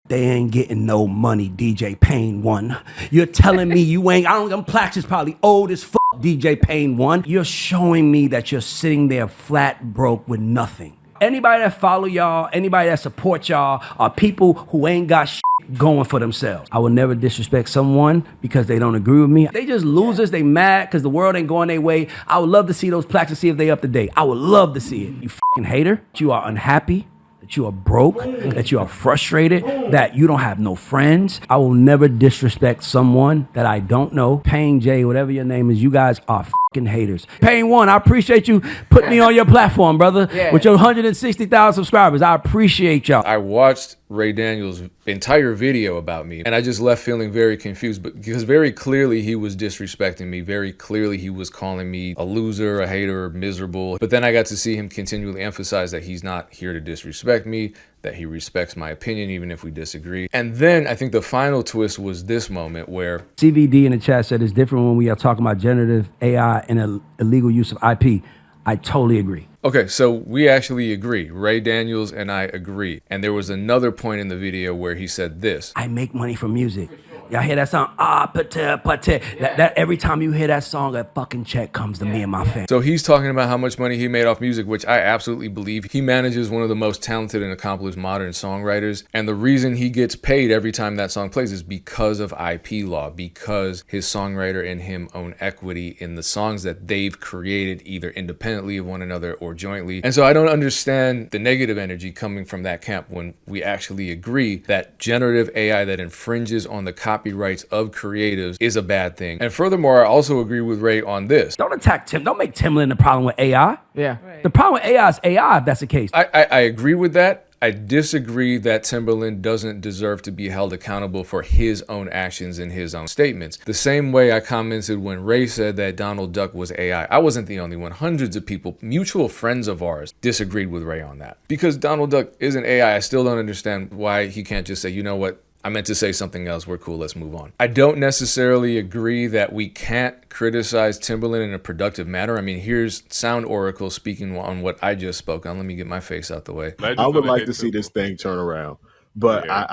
They ain't getting no money, DJ Payne 1. You're telling me you ain't, them plaques is probably old as fuck, DJ Payne 1. You're showing me that you're sitting there flat broke with nothing. Anybody that follow y'all, anybody that support y'all are people who ain't got shit going for themselves. I will never disrespect someone because they don't agree with me. They just losers, they mad because the world ain't going their way. I would love to see those plaques and see if they up to date. I would love to see it. You fucking hater, you are unhappy, that you are broke, that you are frustrated, that you don't have no friends. I will never disrespect someone that I don't know. Payne J, whatever your name is, you guys are fucking haters. Payne 1, I appreciate you putting me on your platform, brother, with your 160,000 subscribers. I appreciate y'all. I watched Ray Daniels' entire video about me, and I just left feeling very confused, because very clearly he was disrespecting me. Very clearly he was calling me a loser, a hater, miserable. But then I got to see him continually emphasize that he's not here to disrespect me, that he respects my opinion even if we disagree. And then I think the final twist was this moment where CVD in the chat said it's different when we are talking about generative AI and illegal use of IP. I totally agree. Okay, so we actually agree. Ray Daniels and I agree. And there was another point in the video where he said this. I make money from music. Y'all hear that song? That every time you hear that song, a fucking check comes to me and my family. So he's talking about how much money he made off music, which I absolutely believe. He manages one of the most talented and accomplished modern songwriters. And the reason he gets paid every time that song plays is because of IP law, because his songwriter and him own equity in the songs that they've created, either independently of one another or jointly. And so I don't understand the negative energy coming from that camp when we actually agree that generative AI that infringes on the copyrights of creatives is a bad thing. And furthermore, I also agree with Ray on this. Don't attack Tim. Don't make Timbaland the problem with AI. Yeah. Right. The problem with AI is AI, if that's the case. I agree with that. I disagree that Timbaland doesn't deserve to be held accountable for his own actions and his own statements. The same way I commented when Ray said that Donald Duck was AI. I wasn't the only one. Hundreds of people, mutual friends of ours, disagreed with Ray on that. Because Donald Duck isn't AI, I still don't understand why he can't just say, you know what? I meant to say something else. We're cool. Let's move on. I don't necessarily agree that we can't criticize Timbaland in a productive manner. I mean, here's Sound Oracle speaking on what I just spoke on. Let me get my face out the way. I would like to see this thing turn around, but yeah.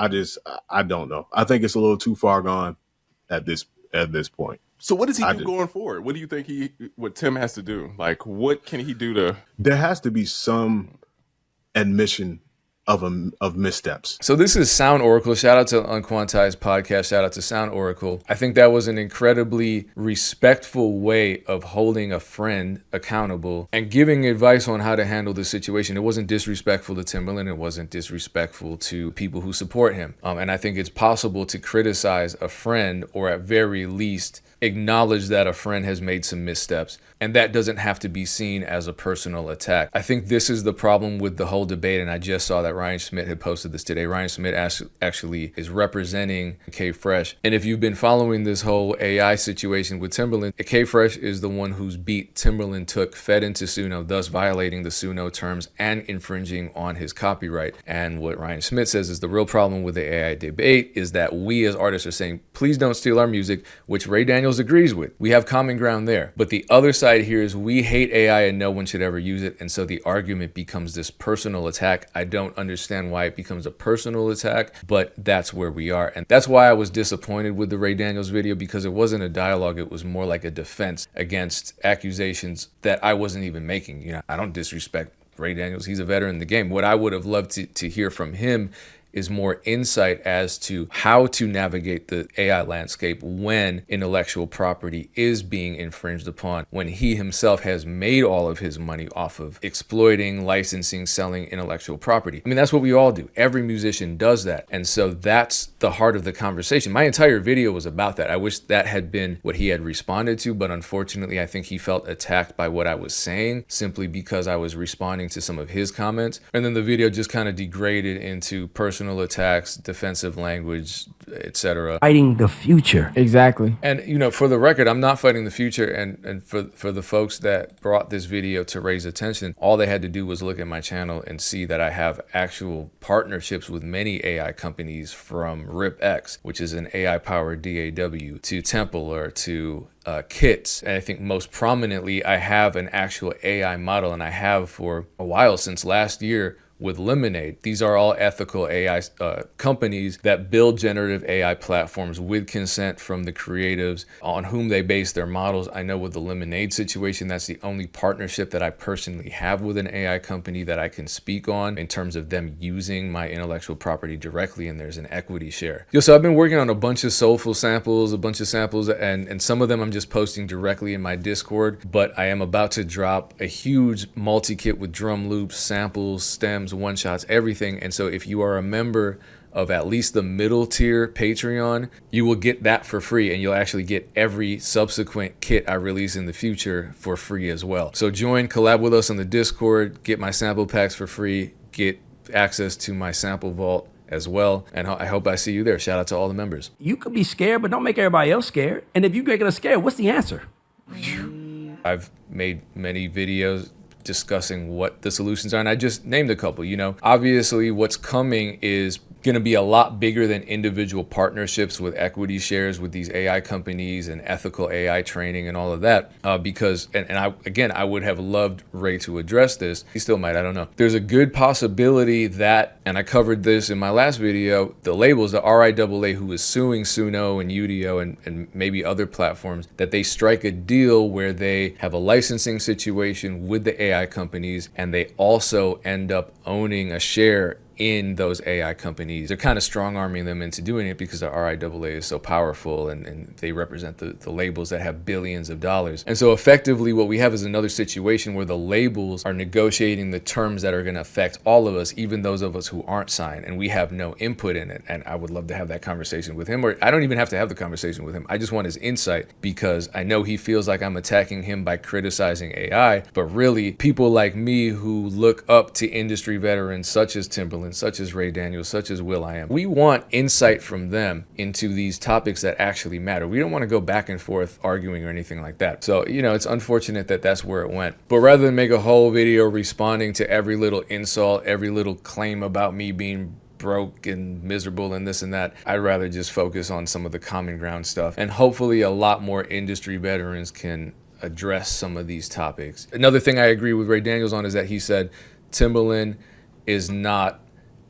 I don't know. I think it's a little too far gone at this point. So what does he do going forward? What do you think what Tim has to do? Like, what can he do to? There has to be some admission of missteps. So this is Sound Oracle. Shout out to Unquantized Podcast. Shout out to Sound Oracle. I think that was an incredibly respectful way of holding a friend accountable and giving advice on how to handle the situation. It wasn't disrespectful to Timbaland. It wasn't disrespectful to people who support him. And I think it's possible to criticize a friend, or at very least acknowledge that a friend has made some missteps, and that doesn't have to be seen as a personal attack. I think this is the problem with the whole debate, and I just saw that Ryan Schmidt had posted this today. Ryan Schmidt actually is representing K-Fresh, and if you've been following this whole AI situation with Timbaland, K-Fresh is the one whose beat Timbaland took, fed into Suno, thus violating the Suno terms and infringing on his copyright. And what Ryan Schmidt says is the real problem with the AI debate is that we as artists are saying, please don't steal our music, which Ray Daniels agrees with. We have common ground there. But the other side here is we hate AI and no one should ever use it. And so the argument becomes this personal attack. I don't understand why it becomes a personal attack, but that's where we are. And that's why I was disappointed with the Ray Daniels video, because it wasn't a dialogue. It was more like a defense against accusations that I wasn't even making. You know, I don't disrespect Ray Daniels. He's a veteran in the game. What I would have loved to hear from him is more insight as to how to navigate the AI landscape when intellectual property is being infringed upon, when he himself has made all of his money off of exploiting, licensing, selling intellectual property. I mean, that's what we all do. Every musician does that. And so that's the heart of the conversation. My entire video was about that. I wish that had been what he had responded to, but unfortunately, I think he felt attacked by what I was saying simply because I was responding to some of his comments. And then the video just kind of degraded into personal attacks, defensive language, etc. Fighting the future. Exactly. And, you know, for the record, I'm not fighting the future. And for the folks that brought this video to raise attention, all they had to do was look at my channel and see that I have actual partnerships with many AI companies, from RipX, which is an AI-powered DAW, to Templar, to kits. And I think most prominently, I have an actual AI model, and I have for a while, since last year, with Lemonade. These are all ethical AI companies that build generative AI platforms with consent from the creatives on whom they base their models. I know with the Lemonade situation, that's the only partnership that I personally have with an AI company that I can speak on in terms of them using my intellectual property directly, and there's an equity share. So I've been working on a bunch of soulful samples, and some of them I'm just posting directly in my Discord, but I am about to drop a huge multi-kit with drum loops, samples, stems, one-shots, everything. And so if you are a member of at least the middle tier Patreon, you will get that for free, and you'll actually get every subsequent kit I release in the future for free as well. So join, collab with us on the Discord, get my sample packs for free, get access to my sample vault as well, and I hope I see you there. Shout out to all the members. You could be scared, but don't make everybody else scared. And if you're making us scared, what's the answer? I've made many videos discussing what the solutions are, and I just named a couple. Obviously what's coming is going to be a lot bigger than individual partnerships with equity shares with these AI companies and ethical AI training and all of that, because I would have loved Ray to address this. He still might, I don't know. There's a good possibility that, and I covered this in my last video, the labels, the RIAA, who is suing Suno and Udio and maybe other platforms, that they strike a deal where they have a licensing situation with the AI companies, and they also end up owning a share in those AI companies. They're kind of strong-arming them into doing it because the RIAA is so powerful, and they represent the labels that have billions of dollars. And so effectively what we have is another situation where the labels are negotiating the terms that are going to affect all of us, even those of us who aren't signed, and we have no input in it. And I would love to have that conversation with him, or I don't even have to have the conversation with him. I just want his insight, because I know he feels like I'm attacking him by criticizing AI, but really people like me who look up to industry veterans such as Timbaland, such as Ray Daniels, such as will.i.am, we want insight from them into these topics that actually matter. We don't want to go back and forth arguing or anything like that. So, it's unfortunate that that's where it went. But rather than make a whole video responding to every little insult, every little claim about me being broke and miserable and this and that, I'd rather just focus on some of the common ground stuff. And hopefully a lot more industry veterans can address some of these topics. Another thing I agree with Ray Daniels on is that he said Timbaland is not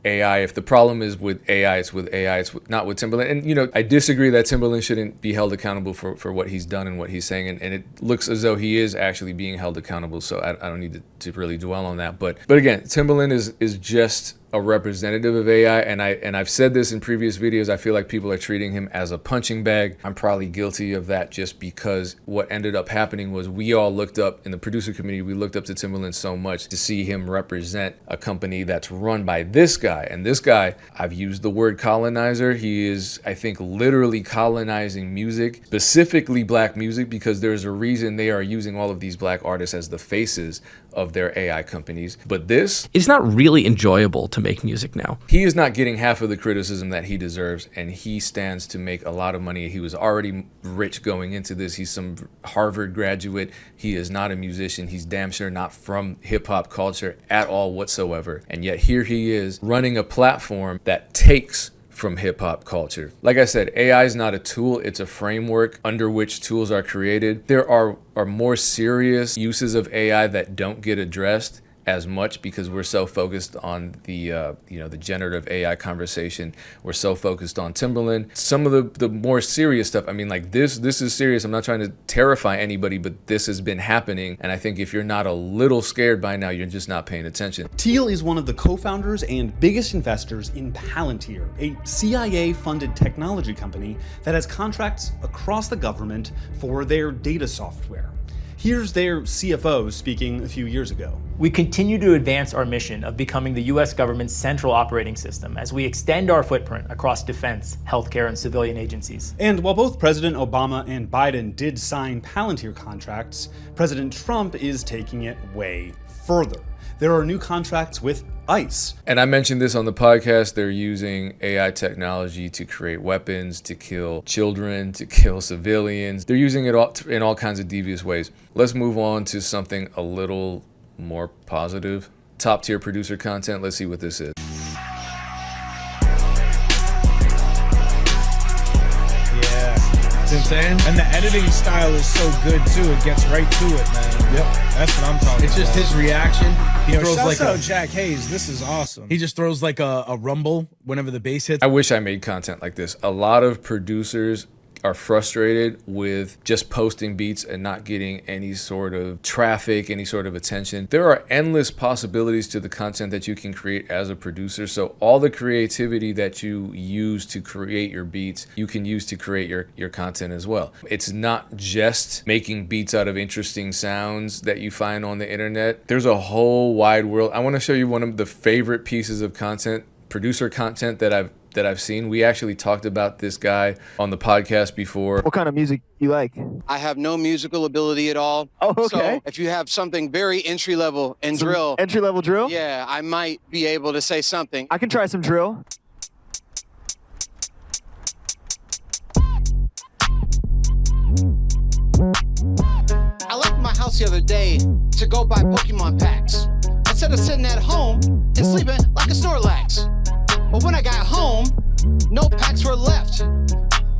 AI. If the problem is with AI, it's with AI, it's not with Timbaland. And, I disagree that Timbaland shouldn't be held accountable for what he's done and what he's saying. And it looks as though he is actually being held accountable. So I don't need to really dwell on that. But again, Timbaland is just a representative of AI, and I've said this in previous videos. I feel like people are treating him as a punching bag. I'm probably guilty of that, just because what ended up happening was we all looked up in the producer community, we looked up to Timbaland so much to see him represent a company that's run by this guy. And this guy, I've used the word colonizer. He is, I think, literally colonizing music, specifically black music, because there's a reason they are using all of these black artists as the faces of their AI companies. But it's not really enjoyable to make music now. He is not getting half of the criticism that he deserves, and he stands to make a lot of money. He was already rich going into this. He's some Harvard graduate. He is not a musician. He's damn sure not from hip-hop culture at all whatsoever. And yet here he is running a platform that takes from hip-hop culture. Like I said, AI is not a tool, it's a framework under which tools are created. There are more serious uses of AI that don't get addressed as much because we're so focused on the generative AI conversation. We're so focused on Timbaland. Some of the more serious stuff, I mean, like this is serious. I'm not trying to terrify anybody, but this has been happening. And I think if you're not a little scared by now, you're just not paying attention. Thiel is one of the co-founders and biggest investors in Palantir, a CIA-funded technology company that has contracts across the government for their data software. Here's their CFO speaking a few years ago. We continue to advance our mission of becoming the US government's central operating system as we extend our footprint across defense, healthcare, and civilian agencies. And while both President Obama and Biden did sign Palantir contracts, President Trump is taking it way further. There are new contracts with ICE. And I mentioned this on the podcast. They're using AI technology to create weapons, to kill children, to kill civilians. They're using it in all kinds of devious ways. Let's move on to something a little more positive. Top tier producer content. Let's see what this is. Yeah. You know what I'm saying? And the editing style is so good too. It gets right to it, man. Yep, that's what I'm talking about. It's just his reaction. He throws shouts like out Jack Hayes. This is awesome. he just throws like a rumble whenever the bass hits. I wish I made content like this. A lot of producers are frustrated with just posting beats and not getting any sort of traffic, any sort of attention. There are endless possibilities to the content that you can create as a producer. So all the creativity that you use to create your beats, you can use to create your content as well. It's not just making beats out of interesting sounds that you find on the internet. There's a whole wide world. I want to show you one of the favorite pieces of content, producer content that I've seen. We actually talked about this guy on the podcast before. What kind of music you like? I have no musical ability at all. Oh, okay. So if you have something very entry level in drill. Entry level drill? Yeah, I might be able to say something. I can try some drill. I left my house the other day to go buy Pokemon packs. Instead of sitting at home and sleeping like a Snorlax. But when I got home, no packs were left.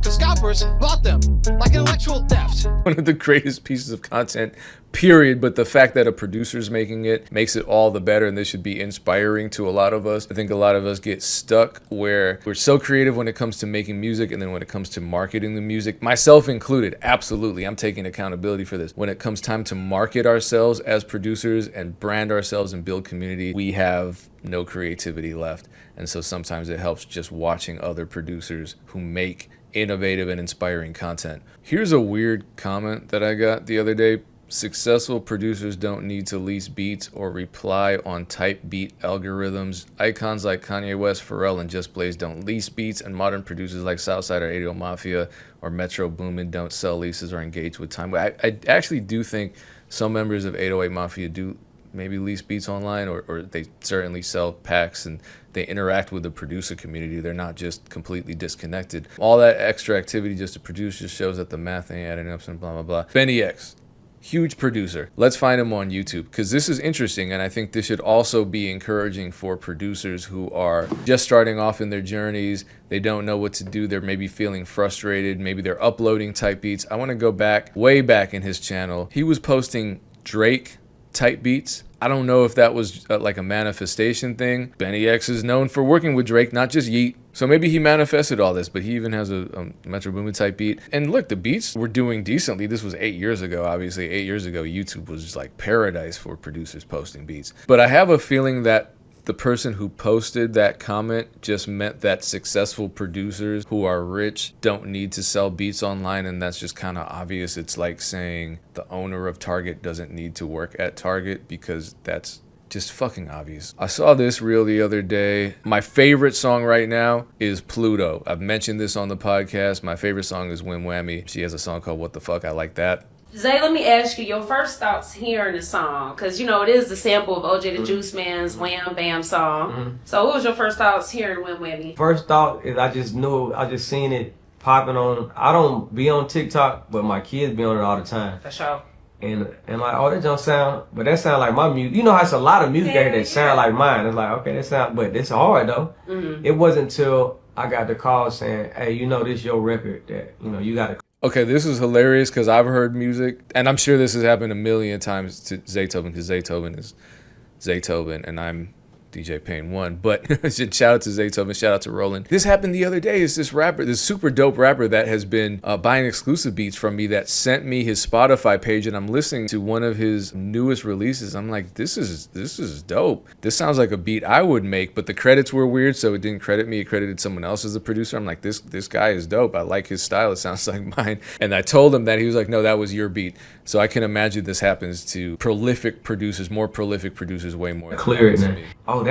The scalpers bought them like intellectual theft. One of the greatest pieces of content, period. But the fact that a producer's making it makes it all the better, and this should be inspiring to a lot of us. I think a lot of us get stuck where we're so creative when it comes to making music, and then when it comes to marketing the music, myself included, absolutely, I'm taking accountability for this. When it comes time to market ourselves as producers and brand ourselves and build community, we have no creativity left. And so sometimes it helps just watching other producers who make innovative and inspiring content. Here's a weird comment that I got the other day. Successful producers don't need to lease beats or reply on type beat algorithms. Icons like Kanye West, Pharrell, and Just Blaze don't lease beats, and modern producers like Southside or 80 Mafia or Metro Boomin don't sell leases or engage with time. I actually do think some members of 808 Mafia do maybe lease beats online, or they certainly sell packs and they interact with the producer community. They're not just completely disconnected. All that extra activity just to produce just shows that the math ain't adding up and blah, blah, blah. Benny X, huge producer. Let's find him on YouTube, because this is interesting, and I think this should also be encouraging for producers who are just starting off in their journeys. They don't know what to do. They're maybe feeling frustrated. Maybe they're uploading type beats. I want to go back, way back in his channel. He was posting Drake type beats. I don't know if that was like a manifestation thing. Benny X is known for working with Drake, not just Yeet. So maybe he manifested all this, but he even has a Metro Boomin type beat. And look, the beats were doing decently. This was 8 years ago, obviously. 8 years ago, YouTube was just like paradise for producers posting beats. But I have a feeling that the person who posted that comment just meant that successful producers who are rich don't need to sell beats online, and that's just kind of obvious. It's like saying the owner of Target doesn't need to work at Target, because that's just fucking obvious. I saw this reel the other day. My favorite song right now is Pluto. I've mentioned this on the podcast. My favorite song is Wham Whammy. She has a song called What the Fuck, I Like That. Zay, let me ask you your first thoughts hearing the song, because you know it is the sample of OJ the Juice Man's Wham Bam song. So what was your first thoughts hearing Wham Whammy? First thought is I just seen it popping on. I don't be on TikTok, but my kids be on it all the time. For sure. And like, oh, that don't sound, but that sound like my music. You know how it's a lot of music out here that sound like mine. It's like, okay, that sound, but it's hard though. It wasn't until I got the call saying, hey, you know, this your record that, you know, you got to. Okay, this is hilarious because I've heard music, and I'm sure this has happened a million times to Zaytoven, because Zaytoven is Zaytoven and I'm DJ Payne 1. But shout out to Zaytoven, shout out to Roland. This happened the other day. It's this rapper, this super dope rapper that has been buying exclusive beats from me, that sent me his Spotify page, and I'm listening to one of his newest releases. I'm like, this is dope. This sounds like a beat I would make, but the credits were weird, so it didn't credit me. It credited someone else as the producer. I'm like, this guy is dope. I like his style. It sounds like mine. And I told him that. He was like, no, that was your beat. So I can imagine this happens to prolific producers, more prolific producers, way more. Clear it now. Oh,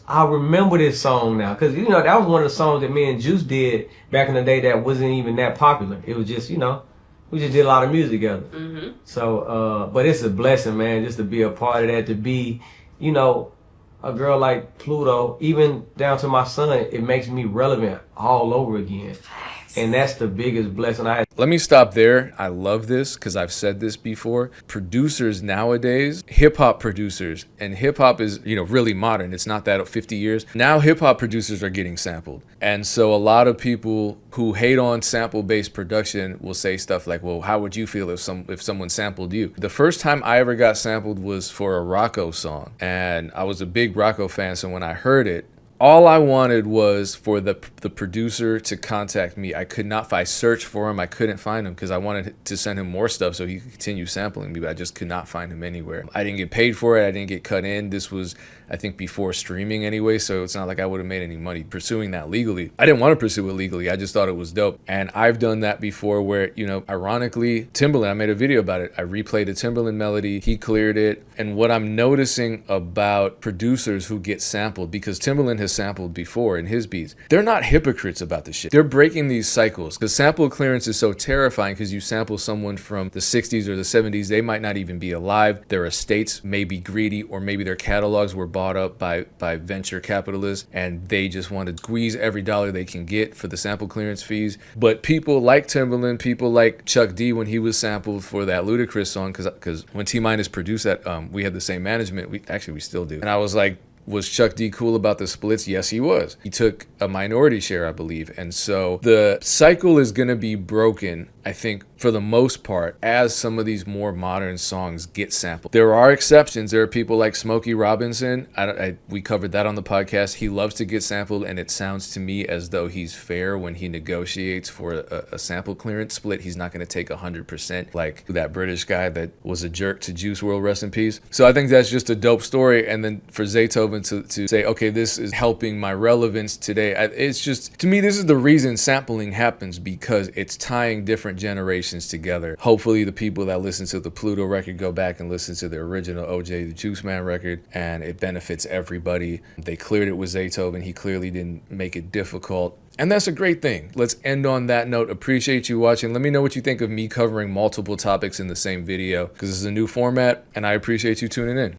I remember this song now, because you know that was one of the songs that me and Juice did back in the day that wasn't even that popular. It was just, you know, we just did a lot of music together. So, but it's a blessing, man, just to be a part of that, to be, you know, a girl like Pluto, even down to my son. It makes me relevant all over again. And that's the biggest blessing I had. Let me stop there. I love this because I've said this before. Producers nowadays, hip hop producers, and hip hop is, really modern. It's not that 50 years. Now hip hop producers are getting sampled. And so a lot of people who hate on sample-based production will say stuff like, well, how would you feel if someone sampled you? The first time I ever got sampled was for a Rocco song. And I was a big Rocco fan, so when I heard it, all I wanted was for the producer to contact me. If I searched for him, I couldn't find him because I wanted to send him more stuff so he could continue sampling me, but I just could not find him anywhere. I didn't get paid for it. I didn't get cut in. This was, I think, before streaming anyway, so it's not like I would have made any money pursuing that legally. I didn't want to pursue it legally. I just thought it was dope. And I've done that before where, ironically, Timbaland, I made a video about it. I replayed a Timbaland melody. He cleared it. And what I'm noticing about producers who get sampled, because Timbaland has sampled before in his beats, they're not hypocrites about the shit. They're breaking these cycles because sample clearance is so terrifying because you sample someone from the 60s or the 70s, they might not even be alive. Their estates may be greedy, or maybe their catalogs were bought up by venture capitalists and they just want to squeeze every dollar they can get for the sample clearance fees. But people like Timbaland, people like Chuck D when he was sampled for that Ludacris song, because when T-Minus produced that, we had the same management. We still do. And I was like, was Chuck D cool about the splits? Yes, he was. He took a minority share, I believe. And so the cycle is going to be broken, I think, for the most part, as some of these more modern songs get sampled. There are exceptions. There are people like Smokey Robinson. We covered that on the podcast. He loves to get sampled, and it sounds to me as though he's fair when he negotiates for a sample clearance split. He's not going to take 100% like that British guy that was a jerk to Juice WRLD, rest in peace. So I think that's just a dope story. And then for Zaytoven to say, okay, this is helping my relevance today. It's just, to me, this is the reason sampling happens, because it's tying different generations together. Hopefully the people that listen to the Pluto record go back and listen to the original OJ the Juice Man record, and it benefits everybody. They cleared it with Zaytoven. He clearly didn't make it difficult. And that's a great thing. Let's end on that note. Appreciate you watching. Let me know what you think of me covering multiple topics in the same video, because this is a new format, and I appreciate you tuning in.